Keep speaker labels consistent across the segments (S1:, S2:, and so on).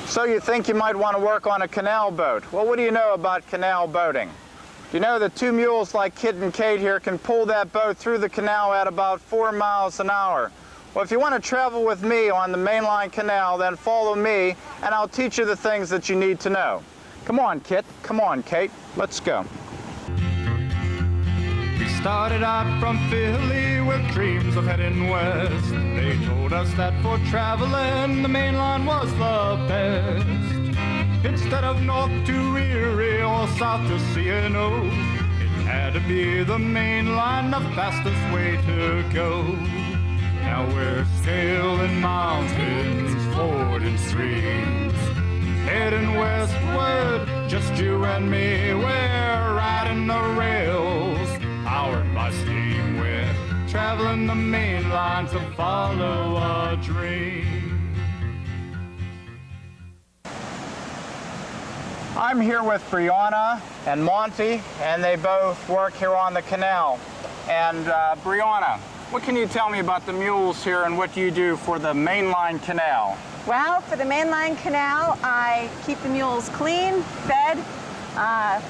S1: So you think you might want to work on a canal boat. Well, what do you know about canal boating? Do you know that two mules like Kit and Kate here can pull that boat through the canal at about 4 miles an hour? Well, if you want to travel with me on the mainline canal, then follow me and I'll teach you the things that you need to know. Come on, Kit. Come on, Kate. Let's go.
S2: We started out from Philly with dreams of heading west. They told us that for traveling, the main line was the best. Instead of north to Erie or south to C&O, it had to be the main line, the fastest way to go. Now we're sailing mountains, fording streams, heading westward, just you and me. We're riding the rails, powered by steam. We're traveling the main line to follow a dream.
S1: I'm here with Brianna and Monty, and they both work here on the canal. And Brianna, what can you tell me about the mules here and what you do for the mainline canal?
S3: Well, for the mainline canal, I keep the mules clean, fed,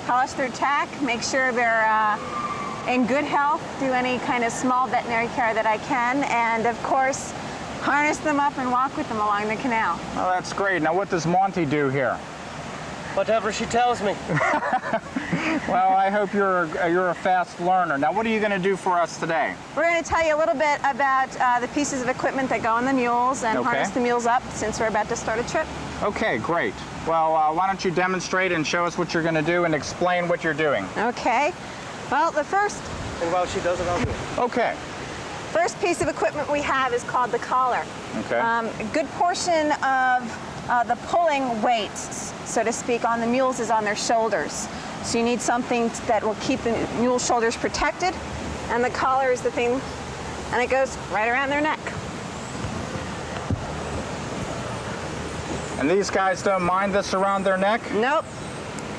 S3: polish their tack, make sure they're in good health, do any kind of small veterinary care that I can, and of course, harness them up and walk with them along the canal.
S1: Oh, that's great. Now, what does Monty do here?
S4: Whatever she tells me.
S1: Well, I hope you're a fast learner. Now, what are you going to do for us today?
S3: We're going to tell you a little bit about the pieces of equipment that go on the mules and harness the mules up since we're about to start a trip.
S1: Okay, great. Well, why don't you demonstrate and show us what you're going to do and explain what you're doing?
S3: Okay. Well, the first...
S4: And while she does it, I'll do it.
S1: Okay.
S3: First piece of equipment we have is called the collar.
S1: Okay.
S3: A good portion of the pulling weight, so to speak, on the mules is on their shoulders. So you need something that will keep the mule shoulders protected, and the collar is the thing, and it goes right around their neck.
S1: And these guys don't mind this around their neck?
S3: Nope.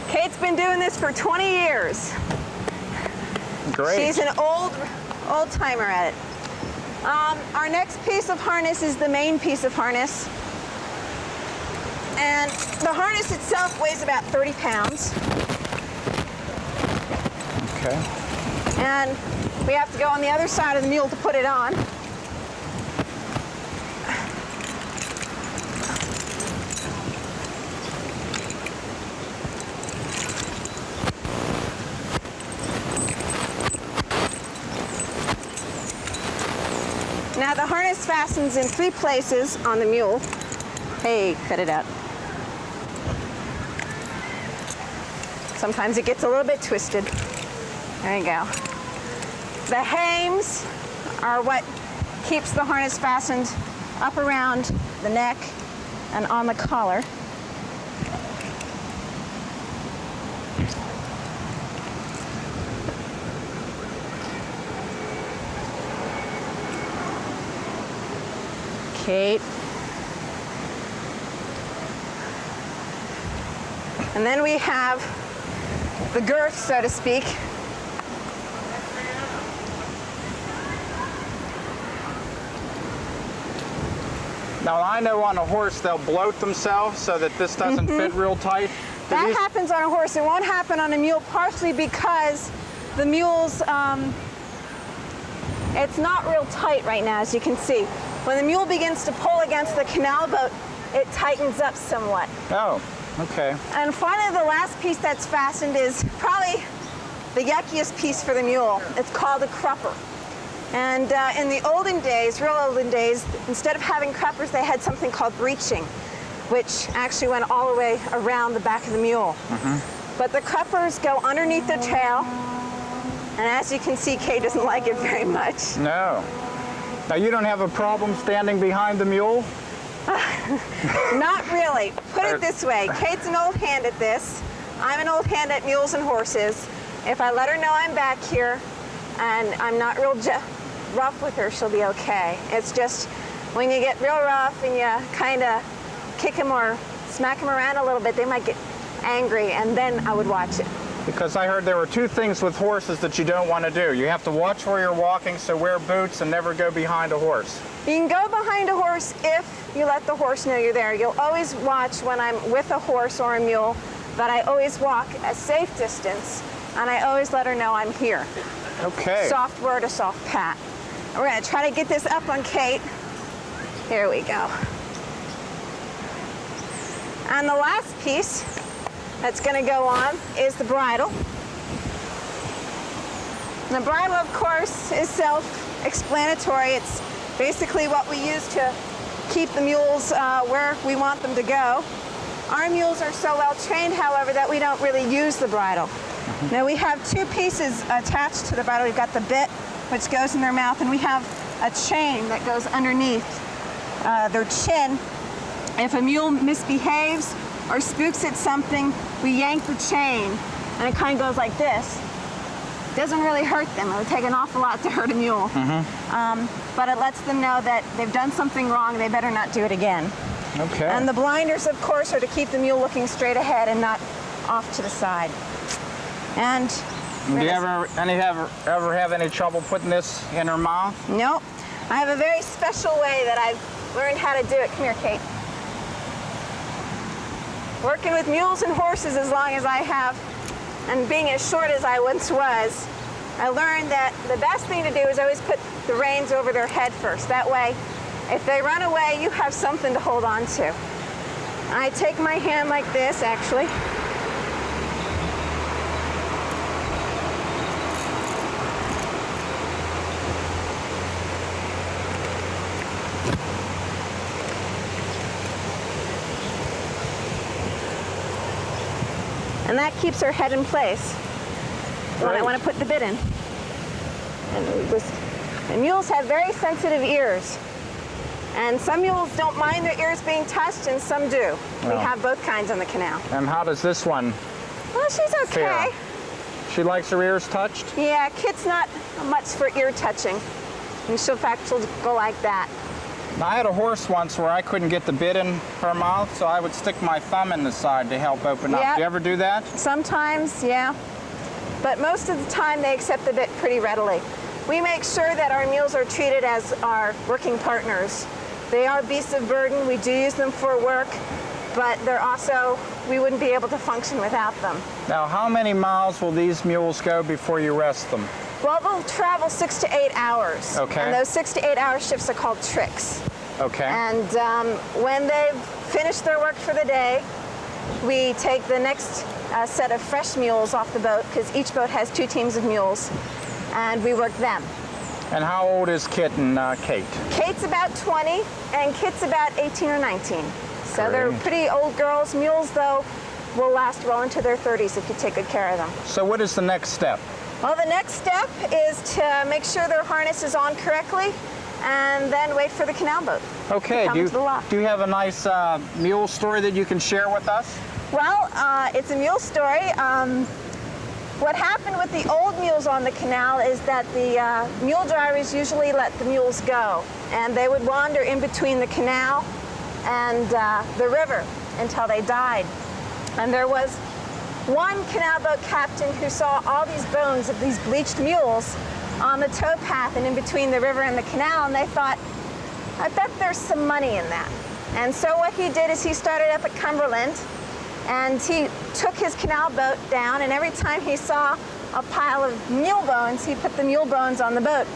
S3: Kate's been doing this for 20 years.
S1: Great.
S3: She's an old timer at it. Our next piece of harness is the main piece of harness. And the harness itself weighs about 30 pounds.
S1: Okay.
S3: And we have to go on the other side of the mule to put it on. Now the harness fastens in 3 places on the mule. Hey, cut it out. Sometimes it gets a little bit twisted. There you go. The hames are what keeps the harness fastened up around the neck and on the collar. Kate. And then we have the girth, so to speak.
S1: Now, I know on a horse they'll bloat themselves so that this doesn't fit real tight.
S3: That happens on a horse. It won't happen on a mule, partially because the mule's, it's not real tight right now, as you can see. When the mule begins to pull against the canal boat, it tightens up somewhat.
S1: Oh, okay.
S3: And finally, the last piece that's fastened is probably the yuckiest piece for the mule. It's called a crupper. And in the olden days, real olden days, instead of having cruppers, they had something called breeching, which actually went all the way around the back of the mule. But the cruppers go underneath the tail, and as you can see, Kate doesn't like it very much.
S1: No. Now, you don't have a problem standing behind the mule?
S3: Not really. Put it this way, Kate's an old hand at this. I'm an old hand at mules and horses. If I let her know I'm back here and I'm not real rough with her, she'll be okay. It's just when you get real rough and you kind of kick them or smack them around a little bit, they might get angry, and then I would watch it.
S1: Because I heard there were two things with horses that you don't want to do. You have to watch where you're walking, so wear boots and never go behind a horse.
S3: You can go behind a horse if you let the horse know you're there. You'll always watch when I'm with a horse or a mule that I always walk a safe distance, and I always let her know I'm here.
S1: Okay.
S3: Soft word, a soft pat. We're going to try to get this up on Kate. Here we go. And the last piece that's going to go on is the bridle. And the bridle, of course, is self-explanatory. It's basically what we use to keep the mules where we want them to go. Our mules are so well trained, however, that we don't really use the bridle. Now we have two pieces attached to the bridle. We've got the bit, which goes in their mouth, and we have a chain that goes underneath their chin. If a mule misbehaves or spooks at something, we yank the chain, and it kind of goes like this. Doesn't really hurt them. It would take an awful lot to hurt a mule. But it lets them know that they've done something wrong, they better not do it again.
S1: Okay.
S3: And the blinders, of course, are to keep the mule looking straight ahead and not off to the side. And
S1: do you ever have any trouble putting this in her mouth?
S3: Nope. I have a very special way that I've learned how to do it. Come here, Kate. Working with mules and horses as long as I have, and being as short as I once was, I learned that the best thing to do is always put the reins over their head first. That way, if they run away, you have something to hold on to. I take my hand like this, actually. And that keeps her head in place when I want to put the bit in. And mules have very sensitive ears. And some mules don't mind their ears being touched, and some do. We have both kinds on the canal.
S1: And how does this one
S3: Well, she's okay.
S1: fare? She likes her ears touched?
S3: Yeah, Kit's not much for ear touching. And in fact, she'll go like that.
S1: Now, I had a horse once where I couldn't get the bit in her mouth, so I would stick my thumb in the side to help open up.
S3: Yep.
S1: Do you ever do that?
S3: Sometimes, yeah. But most of the time, they accept the bit pretty readily. We make sure that our mules are treated as our working partners. They are beasts of burden. We do use them for work, but they're also, we wouldn't be able to function without them.
S1: Now, how many miles will these mules go before you rest them?
S3: Well, they'll travel 6 to 8 hours.
S1: Okay.
S3: And those 6 to 8 hour shifts are called tricks.
S1: Okay.
S3: And when they've finished their work for the day, we take the next set of fresh mules off the boat, because each boat has 2 teams of mules, and we work them.
S1: And how old is Kit and Kate?
S3: Kate's about 20, and Kit's about 18 or 19. So
S1: Great.
S3: they're pretty old girls. Mules, though, will last well into their 30s if you take good care of them.
S1: So what is the next step?
S3: Well, the next step is to make sure their harness is on correctly, and then wait for the canal boat
S1: Okay,
S3: to come into the lock.
S1: do you have a nice mule story that you can share with us?
S3: Well, it's a mule story. What happened with the old mules on the canal is that the mule drivers usually let the mules go, and they would wander in between the canal and the river until they died. And there was one canal boat captain who saw all these bones of these bleached mules on the towpath and in between the river and the canal, and they thought, I bet there's some money in that. And so what he did is he started up at Cumberland, and he took his canal boat down, and every time he saw a pile of mule bones, he put the mule bones on the boat.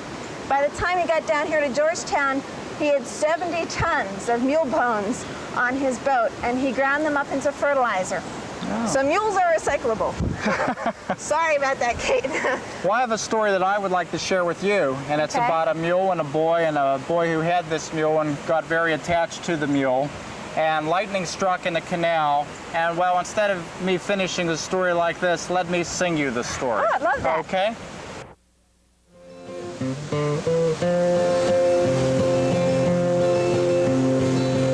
S3: By the time he got down here to Georgetown, he had 70 tons of mule bones on his boat, and he ground them up into fertilizer. Oh. So mules are recyclable. Sorry about that, Kate.
S1: Well, I have a story that I would like to share with you, and it's
S3: Okay.
S1: about a mule and a boy who had this mule and got very attached to the mule. And lightning struck in the canal, and well, instead of me finishing the story like this, let me sing you the story.
S3: Oh, I love that.
S1: Okay?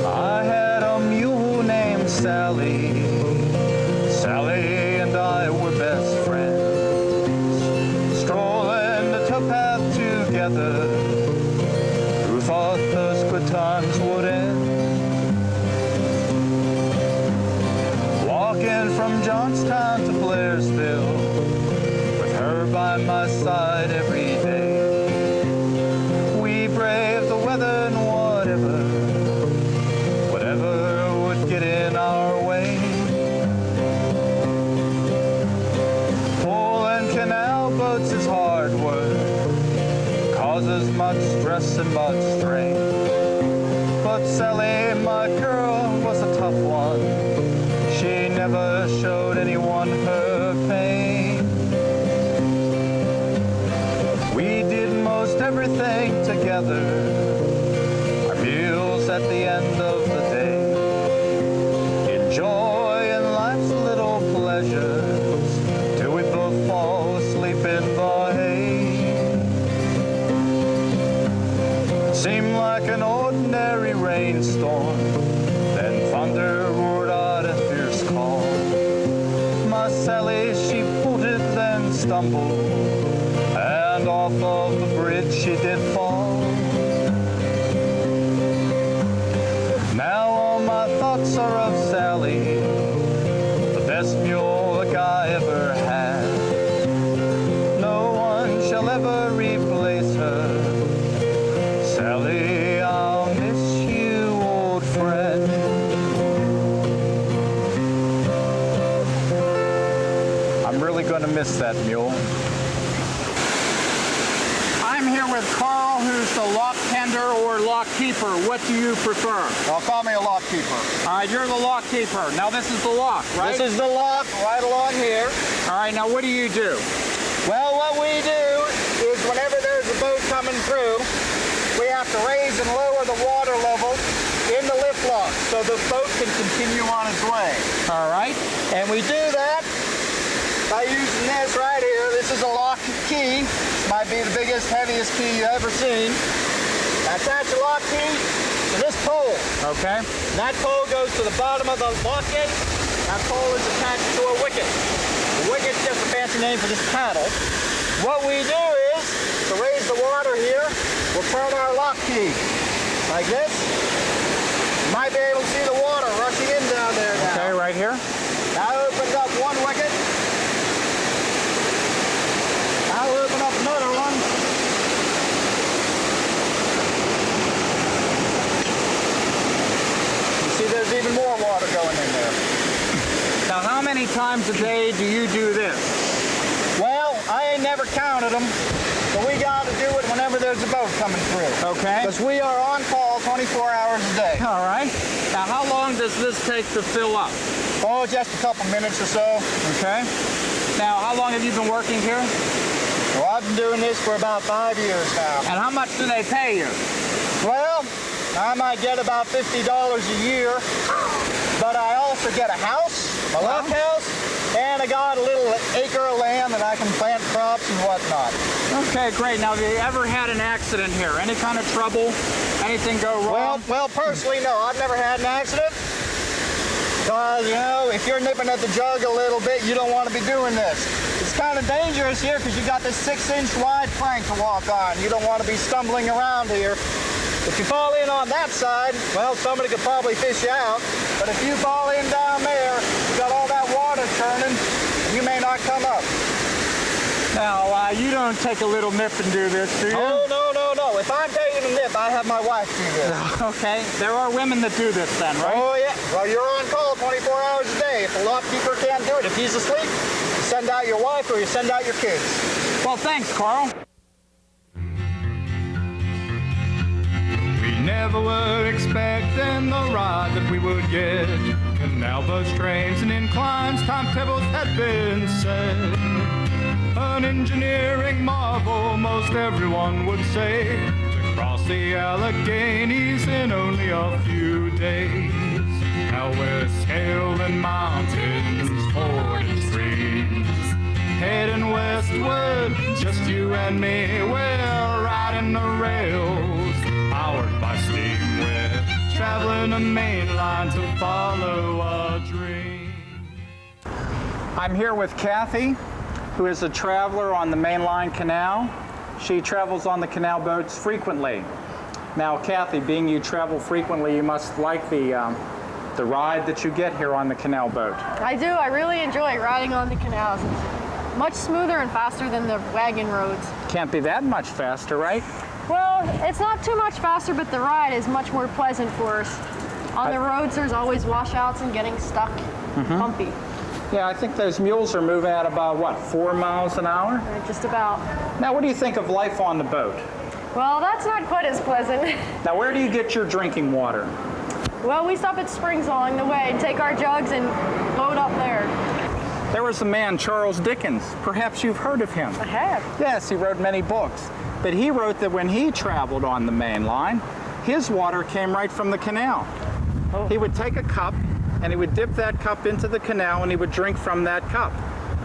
S1: I had a mule named Sally. Sally and I were best friends, strolling the towpath together. Who thought those good times would end? Walking from Johnstown to Blairsville, by my side every day. We brave the weather and whatever would get in our way. Pulling canal boats is hard work, causes much stress and much strain. But Sally, my girl, was a tough one. She never showed anyone her pain. We did most everything together, our meals at the end of the day, enjoying life's little pleasures till we both fall asleep in the hay. It seemed like an ordinary rainstorm, then thunder roared out a fierce call. My Sally, she bolted, then stumbled, and off of the bridge she did fall. Now all my thoughts are of Sally, the best mule a guy ever had. No one shall ever replace her. Sally, I'll miss you, old friend. I'm really going to miss that mule. I'm here with Carl, who's the lock tender or lock keeper. What do you prefer?
S5: Well, call me a lock keeper.
S1: All right, you're the lock keeper. Now this is the lock, right?
S5: This is the lock right along here.
S1: All right, now what do you do?
S5: Well, what we do is whenever there's a boat coming through, we have to raise and lower the water level in the lift lock so the boat can continue on its way.
S1: All right.
S5: And we do that by using this right here. This is a lock key. This might be the biggest, heaviest key you've ever seen. Attach a lock key to this pole.
S1: Okay.
S5: And that pole goes to the bottom of the lock gate. That pole is attached to a wicket. The wicket's just a fancy name for this paddle. What we do is, to raise the water here, we'll turn our lock key like this. You might be able to see the water rushing in down there now.
S1: Okay, right here.
S5: That opens up one wicket. I'll open up another one. You see there's even more water going in there.
S1: Now, how many times a day do you do this?
S5: Well, I ain't never counted them, but we got to do it whenever there's a boat coming through.
S1: Okay.
S5: Because we are on call 24 hours a day.
S1: All right. Now, how long does this take to fill up?
S5: Oh, just a couple minutes or so.
S1: Okay. Now, how long have you been working here?
S5: Well, I've been doing this for about 5 years now.
S1: And how much do they pay you?
S5: Well, I might get about $50 a year, but I also get a house, a lock house, and I got a little acre of land that I can plant crops and whatnot.
S1: Okay, great. Now, have you ever had an accident here? Any kind of trouble? Anything go wrong?
S5: Well, personally, no. I've never had an accident. Because, you know, if you're nipping at the jug a little bit, you don't want to be doing this. It's kind of dangerous here because you got this 6-inch wide plank to walk on. You don't want to be stumbling around here. If you fall in on that side, well, somebody could probably fish you out. But if you fall in down there, you got all that water churning, you may not come up.
S1: Now, you don't take a little nip and do this, do you?
S5: Oh, no. If I'm taking a nip, I have my wife do this.
S1: Okay. There are women that do this then, right?
S5: Oh, yeah. Well, you're on call 24 hours a day. If the lock keeper can't do it, if he's asleep, you send out your wife or you send out your kids.
S1: Well, thanks, Carl.
S2: We never were expecting the ride that we would get. Canal boats, trains, and inclines, timetables had been set. An engineering marvel, most everyone would say, to cross the Alleghenies in only a few days. Now we're scaling mountains, fording streams, heading westward, just you and me. We're riding the rails, powered by steam. We're traveling a main line to follow a dream.
S1: I'm here with Kathy, who is a traveler on the mainline canal. She travels on the canal boats frequently. Now, Kathy, being you travel frequently, you must like the ride that you get here on the canal boat.
S6: I do. I really enjoy riding on the canals. much smoother and faster than the wagon roads.
S1: Can't be that much faster, right?
S6: Well, it's not too much faster, but the ride is much more pleasant for us. On the roads, there's always washouts and getting stuck, bumpy.
S1: Yeah, I think those mules are moving at about, what, 4 miles an hour?
S6: Just about.
S1: Now, what do you think of life on the boat?
S6: Well, that's not quite as pleasant.
S1: Now, where do you get your drinking water?
S6: Well, we stop at springs along the way and take our jugs and load up there.
S1: There was a man, Charles Dickens. Perhaps you've heard of him.
S6: I have.
S1: Yes, he wrote many books. But he wrote that when he traveled on the main line, his water came right from the canal.
S6: Oh.
S1: He would take a cup and he would dip that cup into the canal and he would drink from that cup.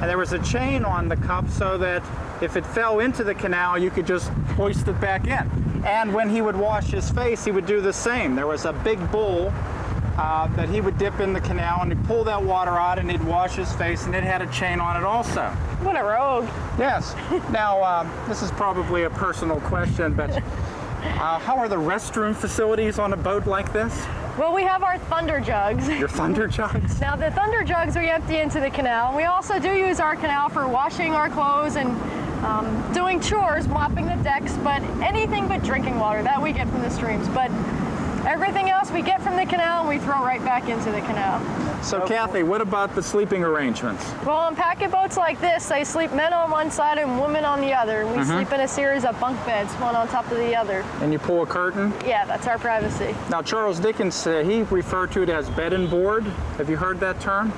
S1: And there was a chain on the cup so that if it fell into the canal, you could just hoist it back in. And when he would wash his face, he would do the same. There was a big bowl that he would dip in the canal and he'd pull that water out and he'd wash his face, and it had a chain on it also.
S6: What a rogue.
S1: Yes. Now, this is probably a personal question, but how are the restroom facilities on a boat like this?
S6: Well, we have our thunder jugs.
S1: Your thunder jugs?
S6: Now, the thunder jugs we empty into the canal. We also do use our canal for washing our clothes and doing chores, mopping the decks, but anything but drinking water, that we get from the streams. But everything else we get from the canal and we throw right back into the canal.
S1: So, Kathy, what about the sleeping arrangements?
S6: Well, on packet boats like this, they sleep men on one side and women on the other. We sleep in a series of bunk beds, one on top of the other.
S1: And you pull a curtain?
S6: Yeah, that's our privacy.
S1: Now, Charles Dickens, he referred to it as bed and board. Have you heard that term?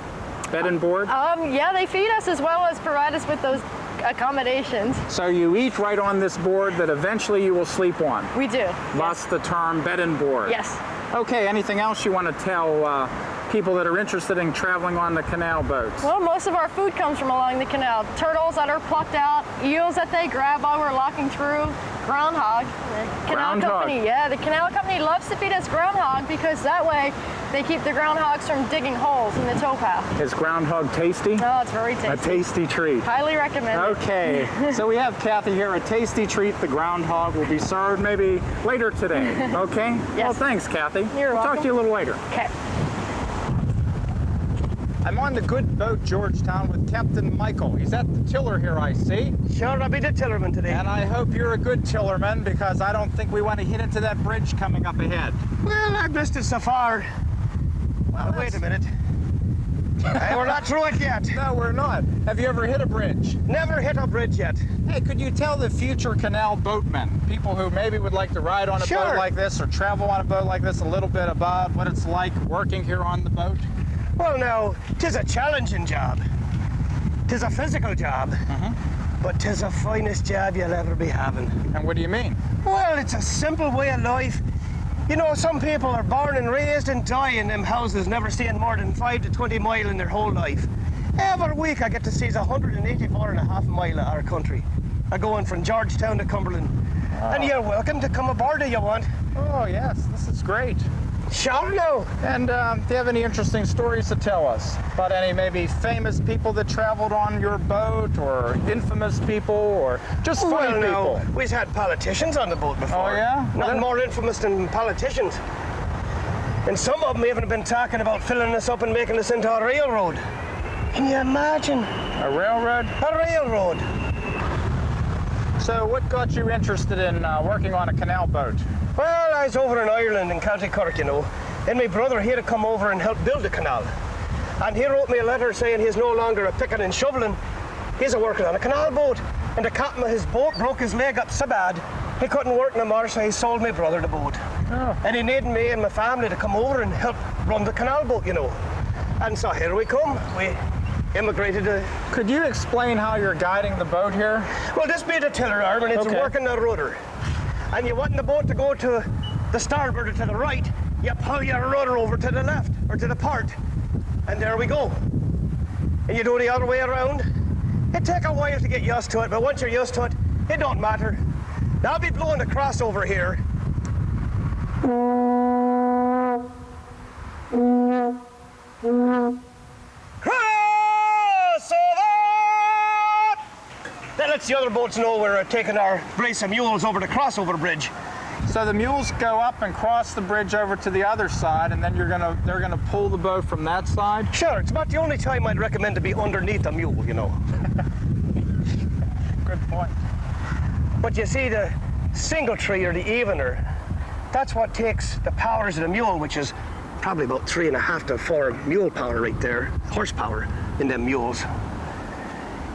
S1: Bed and board?
S6: Yeah, they feed us as well as provide us with those accommodations.
S1: So you eat right on this board that eventually you will sleep on.
S6: We do.
S1: Thus the term bed and board.
S6: Yes.
S1: Okay, anything else you want to tell people that are interested in traveling on the canal boats?
S6: Well, most of our food comes from along the canal. Turtles that are plucked out, eels that they grab while we're locking through, groundhog. The canal company, yeah, the canal company loves to feed us groundhog because that way they keep the groundhogs from digging holes in the towpath.
S1: Is groundhog tasty?
S6: Oh, it's very tasty.
S1: A tasty treat.
S6: Highly recommend it.
S1: Okay, so we have Kathy here, a tasty treat. The groundhog will be served maybe later today, okay?
S6: Yes.
S1: Well, thanks, Kathy.
S6: You're
S1: We'll
S6: welcome.
S1: talk to you a little later.
S6: Okay.
S1: I'm on the good boat Georgetown with Captain Michael. He's at the tiller here, I see.
S4: Sure, I'll be the tillerman today.
S1: And I hope you're a good tillerman because I don't think we want to hit into that bridge coming up ahead.
S4: Well, I've missed it so far. Well, wait a minute. Hey, we're not through it yet.
S1: No, we're not. Have you ever hit a bridge?
S4: Never hit a bridge yet.
S1: Hey, could you tell the future canal boatmen, people who maybe would like to ride on a
S4: Sure.
S1: boat like this or travel on a boat like this, a little bit about what it's like working here on the boat?
S4: Well, now, 'tis a challenging job. 'Tis a physical job. But 'tis the finest job you'll ever be having.
S1: And what do you mean?
S4: Well, it's a simple way of life. You know, some people are born and raised and die in them houses, never seeing more than 5 to 20 mile in their whole life. Every week I get to see 184.5 mile of our country. I'm going from Georgetown to Cumberland. And you're welcome to come aboard if you want.
S1: Oh, yes, this is great.
S4: Sure now.
S1: And do you have any interesting stories to tell us about any maybe famous people that traveled on your boat or infamous people or just funny people?
S4: No, we've had politicians on the boat before.
S1: Oh, yeah?
S4: Nothing more infamous than politicians. And some of them even been talking about filling us up and making us into a railroad. Can you imagine?
S1: A railroad?
S4: A railroad.
S1: So what got you interested in working on a canal boat?
S4: Well, I was over in Ireland in County Cork, you know, and my brother here to come over and help build the canal. And he wrote me a letter saying he's no longer a picking and shoveling. He's a working on a canal boat. And the captain of his boat broke his leg up so bad, he couldn't work no more, so he sold my brother the boat.
S1: Oh.
S4: And he needed me and my family to come over and help run the canal boat, you know. And so here we come. We immigrated to...
S1: Could you explain how you're guiding the boat here?
S4: Well, this be the tiller arm, and it's
S1: Okay.
S4: working the rudder. And you want the boat to go to the starboard or to the right, you pull your rudder over to the left or to the port, and there we go. And you do the other way around. It take a while to get used to it, but once you're used to it, it don't matter. Now I'll be blowing the crossover here. Crossover! That lets the other boats know we're taking our brace of mules over the crossover bridge.
S1: So the mules go up and cross the bridge over to the other side, and then they're gonna pull the boat from that side?
S4: Sure, it's about the only time I'd recommend to be underneath a mule, you know.
S1: Good point.
S4: But you see, the single tree or the evener, that's what takes the powers of the mule, which is probably about 3.5 to 4 mule power right there, horsepower in them mules.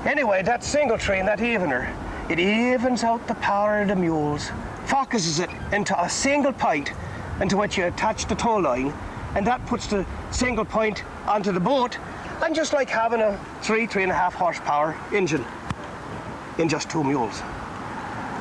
S4: Anyway, that single tree and that evener, it evens out the power of the mules, focuses it into a single point into which you attach the tow line, and that puts the single point onto the boat, and just like having a 3.5 horsepower engine in just 2 mules.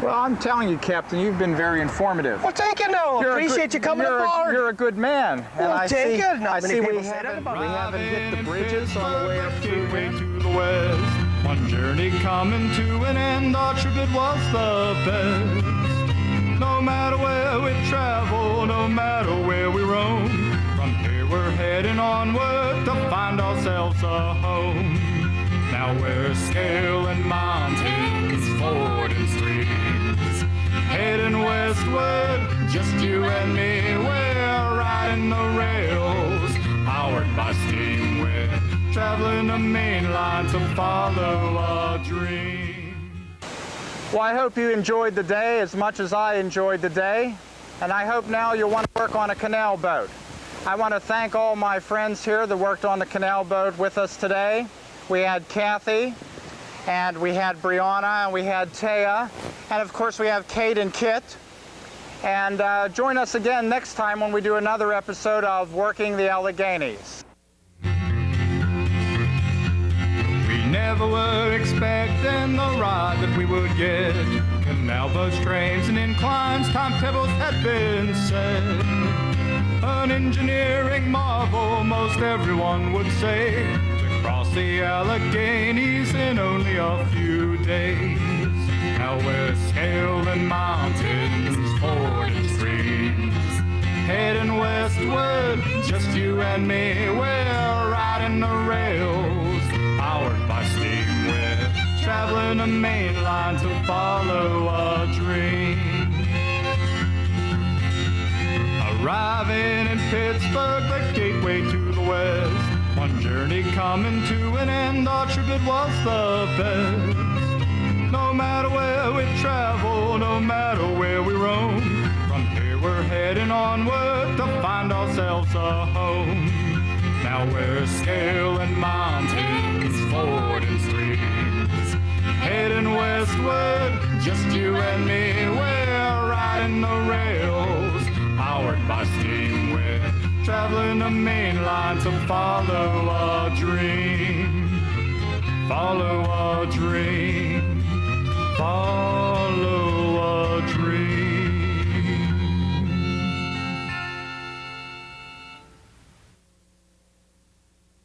S1: Well, I'm telling you, Captain, you've been very informative.
S4: Well, thank you now. Appreciate you coming aboard.
S1: You're a good man.
S4: Well,
S1: and
S4: thank you. Not
S1: I
S4: many
S1: see
S4: people
S1: we
S4: say that
S1: haven't,
S4: about
S1: we
S4: me.
S1: haven't hit the bridges on the way up through
S2: Gateway
S1: here.
S2: to the west. One journey coming to an end, our trip it was the best. No matter where we travel, no matter where we roam, from here we're heading onward to find ourselves a home. Now we're scaling mountains, fording streams, heading westward, just you and me. We're riding the rails, powered by steam. We're traveling the main line to follow our dream.
S1: Well, I hope you enjoyed the day as much as I enjoyed the day, and I hope now you'll want to work on a canal boat. I want to thank all my friends here that worked on the canal boat with us today. We had Kathy, and we had Brianna, and we had Taya, and of course we have Kate and Kit. And join us again next time when we do another episode of Working the Alleghenies.
S2: We never were expecting the ride that we would get. Canal boats, trains, and inclines, timetables had been set. An engineering marvel, most everyone would say, to cross the Alleghenies in only a few days. Now we're scaling mountains, fording streams, heading westward, just you and me. We're riding the rails, powered by steam. We're traveling a main line to follow our dream. Arriving in Pittsburgh, the gateway to the west. One journey coming to an end, our trip it was the best. No matter where we travel, no matter where we roam, from here we're heading onward to find ourselves a home. Now we're scaling mountains, fording streams, heading westward, just you and me. We're riding the rails, powered by steam. We're traveling the main line to follow our dream. Follow our dream. Follow